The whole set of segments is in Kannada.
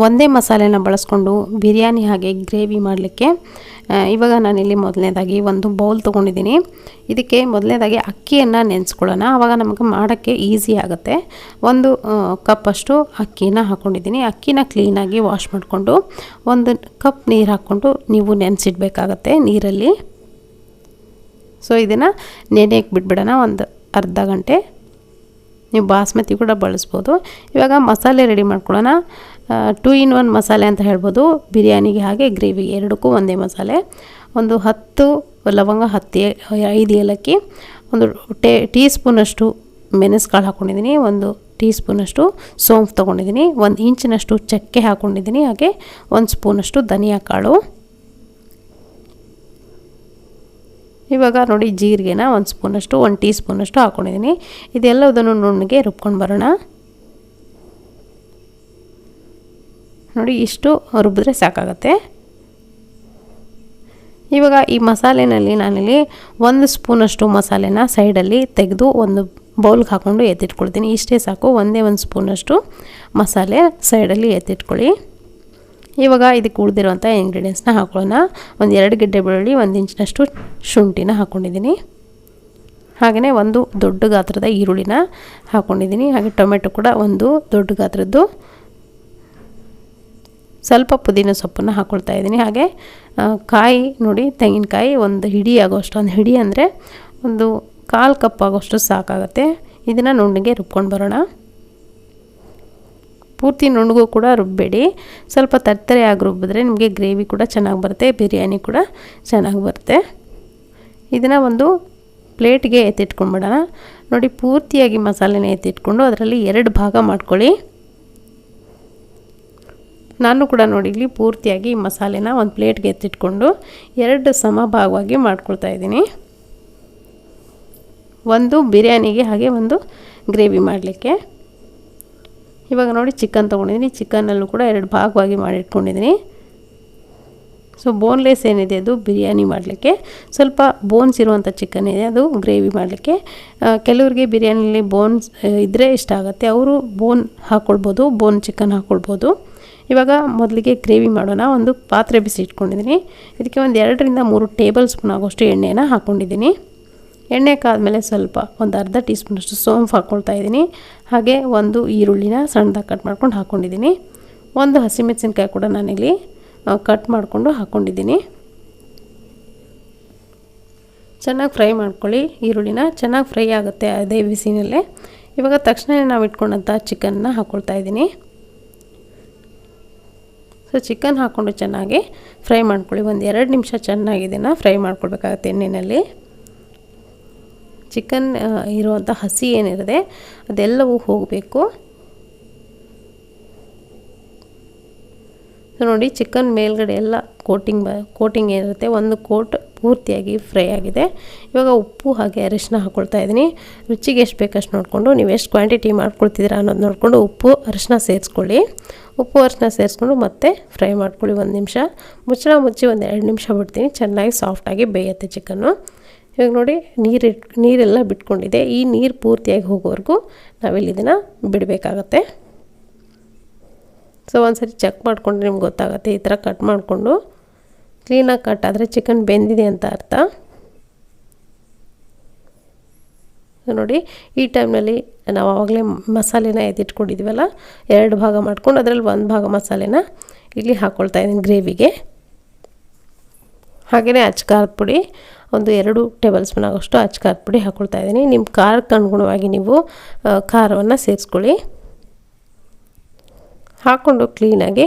ಒಂದೇ ಮಸಾಲೆನ ಬಳಸ್ಕೊಂಡು ಬಿರಿಯಾನಿ ಹಾಗೆ ಗ್ರೇವಿ ಮಾಡಲಿಕ್ಕೆ ಇವಾಗ ನಾನಿಲ್ಲಿ ಮೊದಲನೇದಾಗಿ ಒಂದು ಬೌಲ್ ತೊಗೊಂಡಿದ್ದೀನಿ. ಇದಕ್ಕೆ ಮೊದಲನೇದಾಗಿ ಅಕ್ಕಿಯನ್ನು ನೆನೆಸ್ಕೊಳ್ಳೋಣ, ಆವಾಗ ನಮಗೆ ಮಾಡೋಕ್ಕೆ ಈಸಿ ಆಗುತ್ತೆ. ಒಂದು ಕಪ್ಪಷ್ಟು ಅಕ್ಕಿನ ಹಾಕ್ಕೊಂಡಿದ್ದೀನಿ. ಅಕ್ಕಿನ ಕ್ಲೀನಾಗಿ ವಾಶ್ ಮಾಡಿಕೊಂಡು 1 ಕಪ್ ನೀರು ಹಾಕ್ಕೊಂಡು ನೀವು ನೆನೆಸಿಡ್ಬೇಕಾಗತ್ತೆ ನೀರಲ್ಲಿ. ಸೊ ಇದನ್ನು ನೆನೆಯಕ್ಕೆ ಬಿಟ್ಬಿಡೋಣ ಒಂದು ಅರ್ಧ ಗಂಟೆ. ನೀವು ಬಾಸ್ಮತಿ ಕೂಡ ಬಳಸ್ಬೋದು. ಇವಾಗ ಮಸಾಲೆ ರೆಡಿ ಮಾಡ್ಕೊಳ್ಳೋಣ. 2 in 1 ಮಸಾಲೆ ಅಂತ ಹೇಳ್ಬೋದು. ಬಿರಿಯಾನಿಗೆ ಹಾಗೆ ಗ್ರೇವಿ ಎರಡಕ್ಕೂ ಒಂದೇ ಮಸಾಲೆ. ಒಂದು 10 ಲವಂಗ, 5 ಏಲಕ್ಕಿ, ಒಂದು ಟೀ ಸ್ಪೂನಷ್ಟು ಮೆಣಸುಕಾಳು ಹಾಕ್ಕೊಂಡಿದ್ದೀನಿ, 1 ಟೀ ಸ್ಪೂನಷ್ಟು ಸೋಂಪು ತೊಗೊಂಡಿದ್ದೀನಿ, 1 ಇಂಚಿನಷ್ಟು ಚಕ್ಕೆ ಹಾಕ್ಕೊಂಡಿದ್ದೀನಿ, ಹಾಗೆ 1 ಸ್ಪೂನಷ್ಟು ಧನಿಯಾ ಕಾಳು. ಇವಾಗ ನೋಡಿ ಜೀರಿಗೆನ 1 ಸ್ಪೂನಷ್ಟು, 1 ಟೀ ಸ್ಪೂನಷ್ಟು ಹಾಕ್ಕೊಂಡಿದ್ದೀನಿ. ಇದೆಲ್ಲದನ್ನು ನುಣ್ಣಗೆ ರುಬ್ಕೊಂಡು ಬರೋಣ. ನೋಡಿ ಇಷ್ಟು ರುಬ್ಬಿದ್ರೆ ಸಾಕಾಗತ್ತೆ. ಇವಾಗ ಈ ಮಸಾಲೆನಲ್ಲಿ ನಾನಿಲ್ಲಿ 1 ಸ್ಪೂನಷ್ಟು ಮಸಾಲೆನ ಸೈಡಲ್ಲಿ ತೆಗೆದು ಒಂದು ಬೌಲ್ಗೆ ಹಾಕ್ಕೊಂಡು ಎತ್ತಿಟ್ಕೊಳ್ತೀನಿ. ಇಷ್ಟೇ ಸಾಕು. 1 ಸ್ಪೂನಷ್ಟು ಮಸಾಲೆ ಸೈಡಲ್ಲಿ ಎತ್ತಿಟ್ಕೊಳ್ಳಿ. ಇವಾಗ ಇದಕ್ಕೆ ಉಳಿದಿರುವಂಥ ಇಂಗ್ರೀಡಿಯೆಂಟ್ಸ್ನ ಹಾಕೊಳ್ಳೋಣ. 2 ಗೆಡ್ಡೆ ಬೆಳ್ಳುಳ್ಳಿ, 1 ಇಂಚಿನಷ್ಟು ಶುಂಠಿನ ಹಾಕ್ಕೊಂಡಿದ್ದೀನಿ. ಹಾಗೆಯೇ 1 ದೊಡ್ಡ ಗಾತ್ರದ ಈರುಳ್ಳಿನ ಹಾಕ್ಕೊಂಡಿದ್ದೀನಿ. ಹಾಗೆ ಟೊಮೆಟೊ ಕೂಡ 1 ದೊಡ್ಡ ಗಾತ್ರದ್ದು. ಸ್ವಲ್ಪ ಪುದೀನ ಸೊಪ್ಪನ್ನು ಹಾಕ್ಕೊಳ್ತಾ ಇದ್ದೀನಿ. ಹಾಗೆ ಕಾಯಿ ನೋಡಿ, ತೆಂಗಿನಕಾಯಿ 1 ಹಿಡಿ ಆಗೋಷ್ಟು, ಒಂದು ಹಿಡಿ ಅಂದರೆ ಒಂದು 1/4 ಕಪ್ ಆಗೋಷ್ಟು ಸಾಕಾಗುತ್ತೆ. ಇದನ್ನು ನುಣ್ಣಗೆ ರುಬ್ಕೊಂಡು ಬರೋಣ. ಪೂರ್ತಿ ನುಣ್ಣಗೂ ಕೂಡ ರುಬ್ಬಬೇಡಿ, ಸ್ವಲ್ಪ ತರ್ತರೆಯಾಗಿ ರುಬ್ಬಿದ್ರೆ ನಿಮಗೆ ಗ್ರೇವಿ ಕೂಡ ಚೆನ್ನಾಗಿ ಬರುತ್ತೆ, ಬಿರಿಯಾನಿ ಕೂಡ ಚೆನ್ನಾಗಿ ಬರುತ್ತೆ. ಇದನ್ನು ಒಂದು ಪ್ಲೇಟ್ಗೆ ಎತ್ತಿಟ್ಕೊಂಡ್ಬಿಡೋಣ. ನೋಡಿ ಪೂರ್ತಿಯಾಗಿ ಮಸಾಲೆನ ಎತ್ತಿಟ್ಕೊಂಡು ಅದರಲ್ಲಿ 2 ಭಾಗ ಮಾಡ್ಕೊಳ್ಳಿ. ನಾನು ಕೂಡ ನೋಡಿ ಇಲ್ಲಿ ಪೂರ್ತಿಯಾಗಿ ಮಸಾಲೆನ ಒಂದು ಪ್ಲೇಟ್ಗೆ ಎತ್ತಿಟ್ಕೊಂಡು 2 ಸಮ ಭಾಗವಾಗಿ ಮಾಡ್ಕೊಳ್ತಾ ಇದ್ದೀನಿ. ಒಂದು ಬಿರಿಯಾನಿಗೆ ಹಾಗೆ ಒಂದು ಗ್ರೇವಿ ಮಾಡಲಿಕ್ಕೆ. ಇವಾಗ ನೋಡಿ ಚಿಕನ್ ತೊಗೊಂಡಿದ್ದೀನಿ. ಚಿಕನ್ನಲ್ಲೂ ಕೂಡ 2 ಭಾಗವಾಗಿ ಮಾಡಿಟ್ಕೊಂಡಿದ್ದೀನಿ. ಸೊ ಬೋನ್ಲೆಸ್ ಏನಿದೆ ಅದು ಬಿರಿಯಾನಿ ಮಾಡಲಿಕ್ಕೆ, ಸ್ವಲ್ಪ ಬೋನ್ಸ್ ಇರುವಂಥ ಚಿಕನ್ ಇದೆ ಅದು ಗ್ರೇವಿ ಮಾಡಲಿಕ್ಕೆ. ಕೆಲವರಿಗೆ ಬಿರಿಯಾನಿಲಿ ಬೋನ್ಸ್ ಇದ್ದರೆ ಇಷ್ಟ ಆಗುತ್ತೆ, ಅವರು ಬೋನ್ ಹಾಕ್ಕೊಳ್ಬೋದು, ಬೋನ್ ಚಿಕನ್ ಹಾಕ್ಕೊಳ್ಬೋದು. ಇವಾಗ ಮೊದಲಿಗೆ ಗ್ರೇವಿ ಮಾಡೋಣ. ಒಂದು ಪಾತ್ರೆ ಬಿಸಿ ಇಟ್ಕೊಂಡಿದ್ದೀನಿ. ಇದಕ್ಕೆ ಒಂದು 2 ರಿಂದ 3 ಟೇಬಲ್ ಸ್ಪೂನ್ ಆಗೋಷ್ಟು ಎಣ್ಣೆನ ಹಾಕ್ಕೊಂಡಿದ್ದೀನಿ. ಎಣ್ಣೆ ಕಾದ್ಮೇಲೆ ಸ್ವಲ್ಪ ಒಂದು ಅರ್ಧ ಟೀ ಸ್ಪೂನಷ್ಟು ಸೋಂಪು ಹಾಕ್ಕೊಳ್ತಾ ಇದ್ದೀನಿ. ಹಾಗೆ 1 ಈರುಳ್ಳಿನ ಸಣ್ಣದಾಗಿ ಕಟ್ ಮಾಡ್ಕೊಂಡು ಹಾಕ್ಕೊಂಡಿದ್ದೀನಿ. 1 ಹಸಿಮೆಣಸಿನ್ಕಾಯಿ ಕೂಡ ನಾನಿಲ್ಲಿ ಕಟ್ ಮಾಡಿಕೊಂಡು ಹಾಕ್ಕೊಂಡಿದ್ದೀನಿ. ಚೆನ್ನಾಗಿ ಫ್ರೈ ಮಾಡ್ಕೊಳ್ಳಿ. ಈರುಳ್ಳಿನ ಚೆನ್ನಾಗಿ ಫ್ರೈ ಆಗುತ್ತೆ ಅದೇ ಬಿಸಿನಲ್ಲೇ. ಇವಾಗ ತಕ್ಷಣ ನಾವು ಇಟ್ಕೊಂಡಂಥ ಚಿಕನ್ನ ಹಾಕ್ಕೊಳ್ತಾ ಇದ್ದೀನಿ. ಸೊ ಚಿಕನ್ ಹಾಕ್ಕೊಂಡು ಚೆನ್ನಾಗಿ ಫ್ರೈ ಮಾಡ್ಕೊಳ್ಳಿ. ಒಂದು 2 ನಿಮಿಷ ಚೆನ್ನಾಗಿ ಇದನ್ನು ಫ್ರೈ ಮಾಡ್ಕೊಳ್ಬೇಕಾಗತ್ತೆ ಎಣ್ಣೆಯಲ್ಲಿ. ಚಿಕನ್ ಇರುವಂಥ ಹಸಿ ಏನಿರುತ್ತೆ ಅದೆಲ್ಲವೂ ಹೋಗಬೇಕು. ನೋಡಿ ಚಿಕನ್ ಮೇಲ್ಗಡೆ ಎಲ್ಲ ಕೋಟಿಂಗ್ ಏನಿರುತ್ತೆ, ಒಂದು ಕೋಟ್ ಪೂರ್ತಿಯಾಗಿ ಫ್ರೈ ಆಗಿದೆ. ಇವಾಗ ಉಪ್ಪು ಹಾಗೆ ಅರಿಶಿನ ಹಾಕ್ಕೊಳ್ತಾ ಇದ್ದೀನಿ. ರುಚಿಗೆ ಎಷ್ಟು ಬೇಕಷ್ಟು ನೋಡಿಕೊಂಡು, ನೀವು ಎಷ್ಟು ಕ್ವಾಂಟಿಟಿ ಮಾಡ್ಕೊಳ್ತಿದ್ದೀರಾ ಅನ್ನೋದು ನೋಡಿಕೊಂಡು ಉಪ್ಪು ಅರಿಶಿನ ಸೇರಿಸ್ಕೊಳ್ಳಿ. ಉಪ್ಪು ಅರಿಶಿನ ಸೇರಿಸ್ಕೊಂಡು ಮತ್ತೆ ಫ್ರೈ ಮಾಡ್ಕೊಳ್ಳಿ 1 ನಿಮಿಷ. ಮುಚ್ಚಿ ಒಂದು 2 ನಿಮಿಷ ಬಿಡ್ತೀನಿ. ಚೆನ್ನಾಗಿ ಸಾಫ್ಟಾಗಿ ಬೇಯುತ್ತೆ ಚಿಕನ್ನು. ಇವಾಗ ನೋಡಿ ನೀರೆಲ್ಲ ಬಿಟ್ಕೊಂಡಿದೆ. ಈ ನೀರು ಪೂರ್ತಿಯಾಗಿ ಹೋಗೋವರೆಗೂ ನಾವಿಲ್ಲಿ ಇದನ್ನು ಬಿಡಬೇಕಾಗತ್ತೆ. ಸೊ ಒಂದ್ಸರಿ ಚೆಕ್ ಮಾಡಿಕೊಂಡ್ರೆ ನಿಮ್ಗೆ ಗೊತ್ತಾಗುತ್ತೆ. ಈ ಥರ ಕಟ್ ಮಾಡಿಕೊಂಡು ಕ್ಲೀನಾಗಿ ಕಟ್ ಆದರೆ ಚಿಕನ್ ಬೆಂದಿದೆ ಅಂತ ಅರ್ಥ. ನೋಡಿ ಈ ಟೈಮ್ನಲ್ಲಿ ನಾವು ಆವಾಗಲೇ ಮಸಾಲೆನ ಎತ್ತಿಟ್ಕೊಂಡಿದ್ದೀವಲ್ಲ, 2 ಭಾಗ ಮಾಡ್ಕೊಂಡು ಅದರಲ್ಲಿ 1 ಭಾಗ ಮಸಾಲೆನ ಇಲ್ಲಿ ಹಾಕ್ಕೊಳ್ತಾ ಇದ್ದೀನಿ ಗ್ರೇವಿಗೆ. ಹಾಗೆಯೇ ಅಚ್ಕಾರದ ಪುಡಿ ಒಂದು 2 ಟೇಬಲ್ ಸ್ಪೂನ್ ಆಗೋಷ್ಟು ಅಚ್ಕಾರದ ಪುಡಿ ಹಾಕ್ಕೊಳ್ತಾ ಇದ್ದೀನಿ. ನಿಮ್ಮ ಖಾರಕ್ಕೆ ಅನುಗುಣವಾಗಿ ನೀವು ಖಾರವನ್ನು ಸೇರಿಸ್ಕೊಳ್ಳಿ. ಹಾಕ್ಕೊಂಡು ಕ್ಲೀನಾಗಿ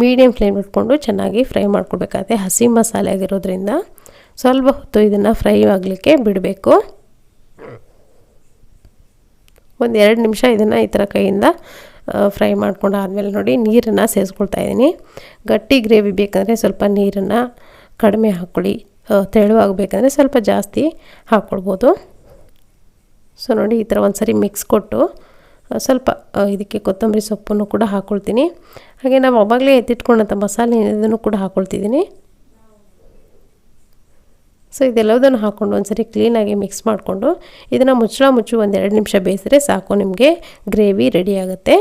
ಮೀಡಿಯಮ್ ಫ್ಲೇಮ್ ಇಟ್ಕೊಂಡು ಚೆನ್ನಾಗಿ ಫ್ರೈ ಮಾಡ್ಕೊಳ್ಬೇಕಾಗುತ್ತೆ. ಹಸಿ ಮಸಾಲೆ ಆಗಿರೋದ್ರಿಂದ ಸ್ವಲ್ಪ ಹೊತ್ತು ಇದನ್ನು ಫ್ರೈ ಆಗಲಿಕ್ಕೆ ಬಿಡಬೇಕು. ಒಂದು 2 ನಿಮಿಷ ಇದನ್ನು ಈ ಥರ ಕೈಯಿಂದ ಫ್ರೈ ಮಾಡ್ಕೊಂಡು ಆದಮೇಲೆ ನೋಡಿ ನೀರನ್ನು ಸೇರಿಸ್ಕೊಳ್ತಾ ಇದ್ದೀನಿ. ಗಟ್ಟಿ ಗ್ರೇವಿ ಬೇಕಂದರೆ ಸ್ವಲ್ಪ ನೀರನ್ನು ಕಡಿಮೆ ಹಾಕ್ಕೊಳ್ಳಿ, ತೆಳುವಾಗಬೇಕಂದ್ರೆ ಸ್ವಲ್ಪ ಜಾಸ್ತಿ ಹಾಕ್ಕೊಳ್ಬೋದು. ಸೊ ನೋಡಿ ಈ ಥರ ಒಂದು ಸರಿ ಮಿಕ್ಸ್ ಕೊಟ್ಟು ಸ್ವಲ್ಪ ಇದಕ್ಕೆ ಕೊತ್ತಂಬರಿ ಸೊಪ್ಪನ್ನು ಕೂಡ ಹಾಕ್ಕೊಳ್ತೀನಿ. ಹಾಗೆ ನಾವು ಆವಾಗಲೇ ಎತ್ತಿಟ್ಕೊಂಡಂಥ ಮಸಾಲೆ ಇದನ್ನು ಕೂಡ ಹಾಕ್ಕೊಳ್ತಿದ್ದೀನಿ. ಸೊ ಇದೆಲ್ಲದನ್ನು ಹಾಕ್ಕೊಂಡು ಒಂದು ಸರಿ ಕ್ಲೀನಾಗಿ ಮಿಕ್ಸ್ ಮಾಡಿಕೊಂಡು ಇದನ್ನು ಮುಚ್ಚು ಒಂದು 2 ನಿಮಿಷ ಬೇಯಿಸಿದ್ರೆ ಸಾಕು, ನಿಮಗೆ ಗ್ರೇವಿ ರೆಡಿ ಆಗುತ್ತೆ.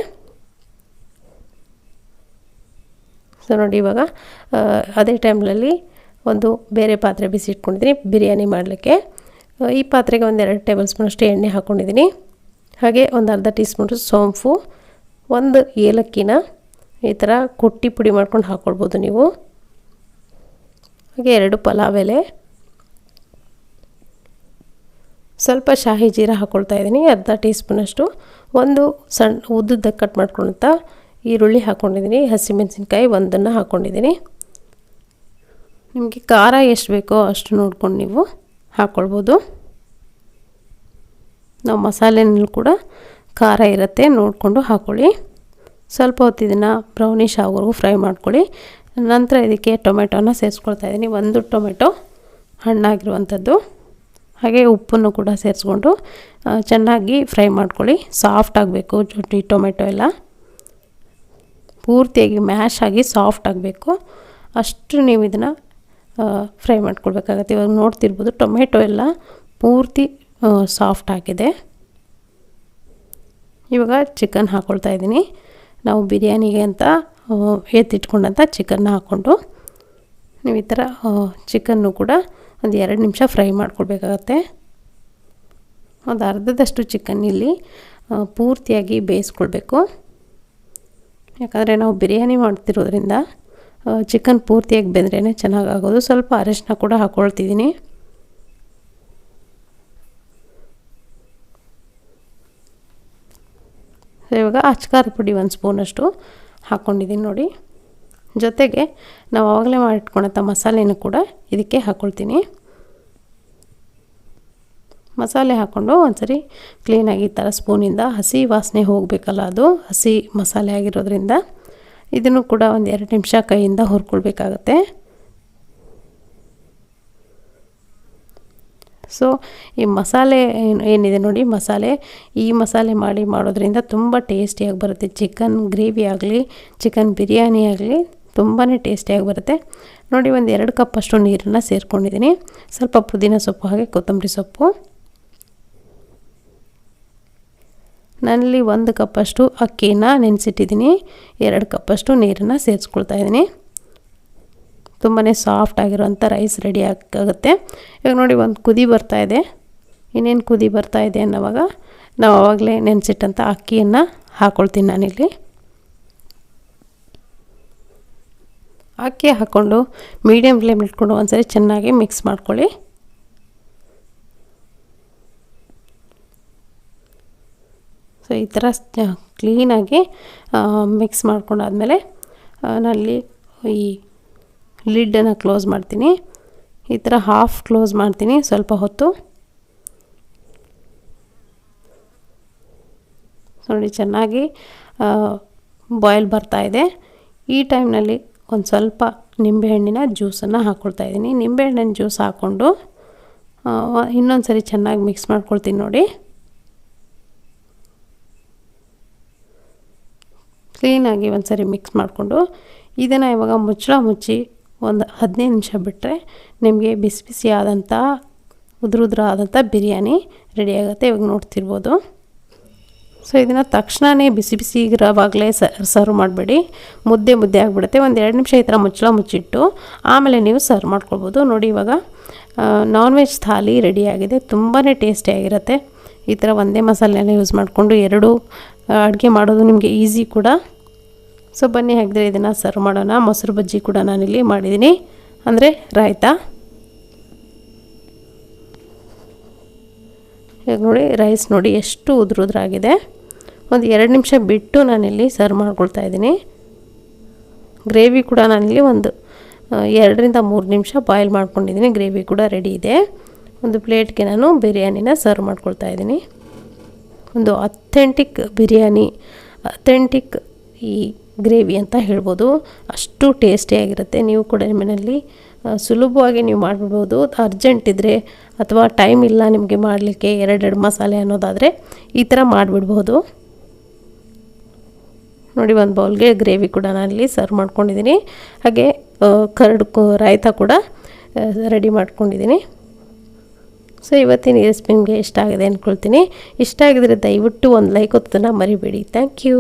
ಸೊ ನೋಡಿ ಇವಾಗ ಅದೇ ಟೈಮ್ನಲ್ಲಿ ಒಂದು ಬೇರೆ ಪಾತ್ರೆ ಬಿಸಿ ಇಟ್ಕೊಂಡಿದ್ದೀನಿ ಬಿರಿಯಾನಿ ಮಾಡಲಿಕ್ಕೆ. ಈ ಪಾತ್ರೆಗೆ ಒಂದು 2 ಟೇಬಲ್ ಸ್ಪೂನ್ ಅಷ್ಟು ಎಣ್ಣೆ ಹಾಕ್ಕೊಂಡಿದ್ದೀನಿ. ಹಾಗೆ ಒಂದು ಅರ್ಧ ಟೀ ಸ್ಪೂನ್ ಸೋಂಪು, ಒಂದು ಏಲಕ್ಕಿನ ಈ ಥರ ಕುಟ್ಟಿ ಪುಡಿ ಮಾಡ್ಕೊಂಡು ಹಾಕ್ಕೊಳ್ಬೋದು ನೀವು. ಹಾಗೆ 2 ಪಲಾವ್ ಎಲೆ, ಸ್ವಲ್ಪ ಶಾಹಿ ಜೀರ ಹಾಕ್ಕೊಳ್ತಾ ಇದ್ದೀನಿ ಅರ್ಧ ಟೀ ಸ್ಪೂನಷ್ಟು, ಒಂದು ಸಣ್ಣ ಉದ್ದಕ್ಕೆ ಕಟ್ ಮಾಡ್ಕೊಂತ ಈರುಳ್ಳಿ ಹಾಕ್ಕೊಂಡಿದ್ದೀನಿ, ಹಸಿಮೆಣಸಿನ್ಕಾಯಿ ಒಂದನ್ನು ಹಾಕ್ಕೊಂಡಿದ್ದೀನಿ. ನಿಮಗೆ ಖಾರ ಎಷ್ಟು ಬೇಕೋ ಅಷ್ಟು ನೋಡ್ಕೊಂಡು ನೀವು ಹಾಕ್ಕೊಳ್ಬೋದು. ನಾವು ಮಸಾಲೆನಲ್ಲೂ ಕೂಡ ಖಾರ ಇರುತ್ತೆ, ನೋಡಿಕೊಂಡು ಹಾಕ್ಕೊಳ್ಳಿ. ಸ್ವಲ್ಪ ಹೊತ್ತು ಇದನ್ನು ಬ್ರೌನಿಷ್ ಆಗೋವರೆಗೂ ಫ್ರೈ ಮಾಡ್ಕೊಳ್ಳಿ. ನಂತರ ಇದಕ್ಕೆ ಟೊಮೆಟೊನ ಸೇರಿಸ್ಕೊಳ್ತಾ ಇದ್ದೀನಿ, 1 ಟೊಮೆಟೊ ಹಣ್ಣಾಗಿರುವಂಥದ್ದು. ಹಾಗೆ ಉಪ್ಪನ್ನು ಕೂಡ ಸೇರಿಸ್ಕೊಂಡು ಚೆನ್ನಾಗಿ ಫ್ರೈ ಮಾಡ್ಕೊಳ್ಳಿ. ಸಾಫ್ಟ್ ಆಗಬೇಕು ಈ ಟೊಮೆಟೊ ಎಲ್ಲ, ಪೂರ್ತಿಯಾಗಿ ಮ್ಯಾಶ್ ಆಗಿ ಸಾಫ್ಟ್ ಆಗಬೇಕು, ಅಷ್ಟು ನೀವು ಇದನ್ನು ಫ್ರೈ ಮಾಡ್ಕೊಳ್ಬೇಕಾಗತ್ತೆ. ಇವಾಗ ನೋಡ್ತಿರ್ಬೋದು ಟೊಮೆಟೊ ಎಲ್ಲ ಪೂರ್ತಿ ಸಾಫ್ಟ್ ಆಗಿದೆ. ಇವಾಗ ಚಿಕನ್ ಹಾಕ್ಕೊಳ್ತಾ ಇದ್ದೀನಿ. ನಾವು ಬಿರಿಯಾನಿಗೆ ಅಂತ ಎತ್ತಿಟ್ಕೊಂಡಂಥ ಚಿಕನ್ನ ಹಾಕ್ಕೊಂಡು ನೀವು ಈ ಥರ ಚಿಕನ್ನು ಕೂಡ ಒಂದು 2 ನಿಮಿಷ ಫ್ರೈ ಮಾಡ್ಕೊಳ್ಬೇಕಾಗತ್ತೆ. ಒಂದು ಅರ್ಧದಷ್ಟು ಚಿಕನ್ ಇಲ್ಲಿ ಪೂರ್ತಿಯಾಗಿ ಬೇಯಿಸ್ಕೊಳ್ಬೇಕು. ಯಾಕಂದರೆ ನಾವು ಬಿರಿಯಾನಿ ಮಾಡ್ತಿರೋದ್ರಿಂದ ಚಿಕನ್ ಪೂರ್ತಿಯಾಗಿ ಬೆಂದ್ರೇ ಚೆನ್ನಾಗಾಗೋದು. ಸ್ವಲ್ಪ ಅರಿಶಿನ ಕೂಡ ಹಾಕ್ಕೊಳ್ತಿದ್ದೀನಿ. ಇವಾಗ ಅಚ್ಕಾರದ ಪುಡಿ 1 ಸ್ಪೂನಷ್ಟು ಹಾಕ್ಕೊಂಡಿದ್ದೀನಿ ನೋಡಿ. ಜೊತೆಗೆ ನಾವು ಆವಾಗಲೇ ಮಾಡಿಟ್ಕೊಂಡಂಥ ಮಸಾಲೆನೂ ಕೂಡ ಇದಕ್ಕೆ ಹಾಕ್ಕೊಳ್ತೀನಿ. ಮಸಾಲೆ ಹಾಕ್ಕೊಂಡು ಒಂದ್ಸರಿ ಕ್ಲೀನಾಗಿ ಈ ಥರ ಸ್ಪೂನಿಂದ ಹಸಿ ವಾಸನೆ ಹೋಗಬೇಕಲ್ಲ, ಅದು ಹಸಿ ಮಸಾಲೆ ಆಗಿರೋದ್ರಿಂದ ಇದನ್ನು ಕೂಡ ಒಂದು 2 ನಿಮಿಷ ಕೈಯಿಂದ ಹುರ್ಕೊಳ್ಬೇಕಾಗತ್ತೆ. ಸೊ ಈ ಮಸಾಲೆ ಏನಿದೆ ನೋಡಿ, ಈ ಮಸಾಲೆ ಮಾಡೋದ್ರಿಂದ ತುಂಬ ಟೇಸ್ಟಿಯಾಗಿ ಬರುತ್ತೆ. ಚಿಕನ್ ಗ್ರೇವಿ ಆಗಲಿ, ಚಿಕನ್ ಬಿರಿಯಾನಿ ಆಗಲಿ ತುಂಬಾ ಟೇಸ್ಟಿಯಾಗಿ ಬರುತ್ತೆ ನೋಡಿ. ಒಂದು 2 ಕಪ್ಪಷ್ಟು ನೀರನ್ನು ಸೇರಿಕೊಂಡಿದ್ದೀನಿ. ಸ್ವಲ್ಪ ಪುದೀನ ಸೊಪ್ಪು ಹಾಗೆ ಕೊತ್ತಂಬರಿ ಸೊಪ್ಪು. ನಾನಲ್ಲಿ 1 ಕಪ್ಪಷ್ಟು ಅಕ್ಕಿನ ನೆನೆಸಿಟ್ಟಿದ್ದೀನಿ, 2 ಕಪ್ಪಷ್ಟು ನೀರನ್ನು ಸೇರಿಸ್ಕೊಳ್ತಾ ಇದ್ದೀನಿ. ತುಂಬಾ ಸಾಫ್ಟ್ ಆಗಿರೋಂಥ ರೈಸ್ ರೆಡಿ ಆಗುತ್ತೆ. ಇವಾಗ ನೋಡಿ ಒಂದು ಕುದಿ ಬರ್ತಾಯಿದೆ. ಇನ್ನೇನು ಕುದಿ ಬರ್ತಾಯಿದೆ ಅನ್ನೋವಾಗ ನಾವು ಆವಾಗಲೇ ನೆನೆಸಿಟ್ಟಂಥ ಅಕ್ಕಿಯನ್ನು ಹಾಕ್ಕೊಳ್ತೀನಿ ನಾನಿಲ್ಲಿ. ಅಕ್ಕಿ ಹಾಕ್ಕೊಂಡು ಮೀಡಿಯಮ್ ಫ್ಲೇಮ್ ಇಟ್ಕೊಂಡು ಒಂದ್ಸರಿ ಚೆನ್ನಾಗಿ ಮಿಕ್ಸ್ ಮಾಡ್ಕೊಳ್ಳಿ. ಸೊ ಈ ಥರ ಕ್ಲೀನಾಗಿ ಮಿಕ್ಸ್ ಮಾಡ್ಕೊಂಡಾದಮೇಲೆ ನಾನಲ್ಲಿ ಈ ಲಿಡ್ಡನ್ನು ಕ್ಲೋಸ್ ಮಾಡ್ತೀನಿ. ಈ ಥರ ಹಾಫ್ ಕ್ಲೋಸ್ ಮಾಡ್ತೀನಿ ಸ್ವಲ್ಪ ಹೊತ್ತು. ನೋಡಿ ಚೆನ್ನಾಗಿ ಬಾಯ್ಲ್ ಬರ್ತಾಯಿದೆ. ಈ ಟೈಮ್ನಲ್ಲಿ ಒಂದು ಸ್ವಲ್ಪ ನಿಂಬೆಹಣ್ಣಿನ ಜ್ಯೂಸನ್ನು ಹಾಕ್ಕೊಳ್ತಾ ಇದ್ದೀನಿ. ನಿಂಬೆಹಣ್ಣಿನ ಜ್ಯೂಸ್ ಹಾಕ್ಕೊಂಡು ಇನ್ನೊಂದು ಸರಿ ಚೆನ್ನಾಗಿ ಮಿಕ್ಸ್ ಮಾಡ್ಕೊಳ್ತೀನಿ ನೋಡಿ. ಕ್ಲೀನಾಗಿ ಒಂದು ಸರಿ ಮಿಕ್ಸ್ ಮಾಡಿಕೊಂಡು ಇದನ್ನು ಇವಾಗ ಮುಚ್ಚಳ ಮುಚ್ಚಿ ಒಂದು 15 ನಿಮಿಷ ಬಿಟ್ಟರೆ ನಿಮಗೆ ಬಿಸಿ ಬಿಸಿ ಆದಂಥ ಉದುರುದ್ರ ಆದಂಥ ಬಿರಿಯಾನಿ ರೆಡಿ ಆಗುತ್ತೆ. ಇವಾಗ ನೋಡ್ತಿರ್ಬೋದು. ಸೊ ಇದನ್ನು ತಕ್ಷಣವೇ ಬಿಸಿ ಬಿಸಿ ಇರೋವಾಗಲೇ ಸರ್ವ್ ಮಾಡಬೇಡಿ, ಮುದ್ದೆ ಆಗಿಬಿಡುತ್ತೆ. ಒಂದು 2 ನಿಮಿಷ ಈ ಥರ ಮುಚ್ಚಳ ಮುಚ್ಚಿಟ್ಟು ಆಮೇಲೆ ನೀವು ಸರ್ವ್ ಮಾಡ್ಕೊಳ್ಬೋದು. ನೋಡಿ ಇವಾಗ ನಾನ್ ವೆಜ್ ಥಾಲಿ ರೆಡಿಯಾಗಿದೆ. ತುಂಬಾ ಟೇಸ್ಟಿಯಾಗಿರುತ್ತೆ. ಈ ಥರ ಒಂದೇ ಮಸಾಲೆನ ಯೂಸ್ ಮಾಡಿಕೊಂಡು 2 ಅಡುಗೆ ಮಾಡೋದು ನಿಮಗೆ ಈಸಿ ಕೂಡ. ಸೊ ಬನ್ನಿ ಹಾಗಿದ್ರೆ ಇದನ್ನು ಸರ್ವ್ ಮಾಡೋಣ. ಮೊಸರು ಬಜ್ಜಿ ಕೂಡ ನಾನಿಲ್ಲಿ ಮಾಡಿದ್ದೀನಿ, ಅಂದರೆ ರಾಯ್ತಾ. ಈಗ ನೋಡಿ ರೈಸ್ ನೋಡಿ ಎಷ್ಟು ಉದುರಾಗಿದೆ. ಒಂದು 2 ನಿಮಿಷ ಬಿಟ್ಟು ನಾನಿಲ್ಲಿ ಸರ್ವ್ ಮಾಡ್ಕೊಳ್ತಾ ಇದ್ದೀನಿ. ಗ್ರೇವಿ ಕೂಡ ನಾನಿಲ್ಲಿ ಒಂದು 2 ರಿಂದ 3 ನಿಮಿಷ ಬಾಯ್ಲ್ ಮಾಡ್ಕೊಂಡಿದ್ದೀನಿ. ಗ್ರೇವಿ ಕೂಡ ರೆಡಿ ಇದೆ. ಒಂದು ಪ್ಲೇಟ್ಗೆ ನಾನು ಬಿರಿಯಾನಿನ ಸರ್ವ್ ಮಾಡ್ಕೊಳ್ತಾ ಇದ್ದೀನಿ. ಒಂದು ಅಥೆಂಟಿಕ್ ಬಿರಿಯಾನಿ, ಅಥೆಂಟಿಕ್ ಈ ಗ್ರೇವಿ ಅಂತ ಹೇಳ್ಬೋದು. ಅಷ್ಟು ಟೇಸ್ಟಿಯಾಗಿರುತ್ತೆ. ನೀವು ಕೂಡ ಮನೆಯಲ್ಲಿ ಸುಲಭವಾಗಿ ನೀವು ಮಾಡಿಬಿಡ್ಬೋದು. ಅರ್ಜೆಂಟ್ ಇದ್ದರೆ ಅಥವಾ ಟೈಮ್ ಇಲ್ಲ ನಿಮಗೆ ಮಾಡಲಿಕ್ಕೆ 2 ಮಸಾಲೆ ಅನ್ನೋದಾದರೆ ಈ ಥರ ಮಾಡಿಬಿಡ್ಬೋದು. ನೋಡಿ ಒಂದು ಬೌಲ್ಗೆ ಗ್ರೇವಿ ಕೂಡ ನಾನಿಲ್ಲಿ ಸರ್ವ್ ಮಾಡ್ಕೊಂಡಿದ್ದೀನಿ. ಹಾಗೆ ರಾಯ್ತಾ ಕೂಡ ರೆಡಿ ಮಾಡ್ಕೊಂಡಿದ್ದೀನಿ. ಸೊ ಇವತ್ತಿನ ರೆಸಿಪಿ ನಿಮಗೆ ಇಷ್ಟ ಆಗಿದೆ ಅಂದ್ಕೊಳ್ತೀನಿ. ಇಷ್ಟ ಆಗಿದರೆ ದಯವಿಟ್ಟು ಒಂದು ಲೈಕ್ ಒತ್ತೋದನ್ನು ಮರಿಬೇಡಿ. Thank you.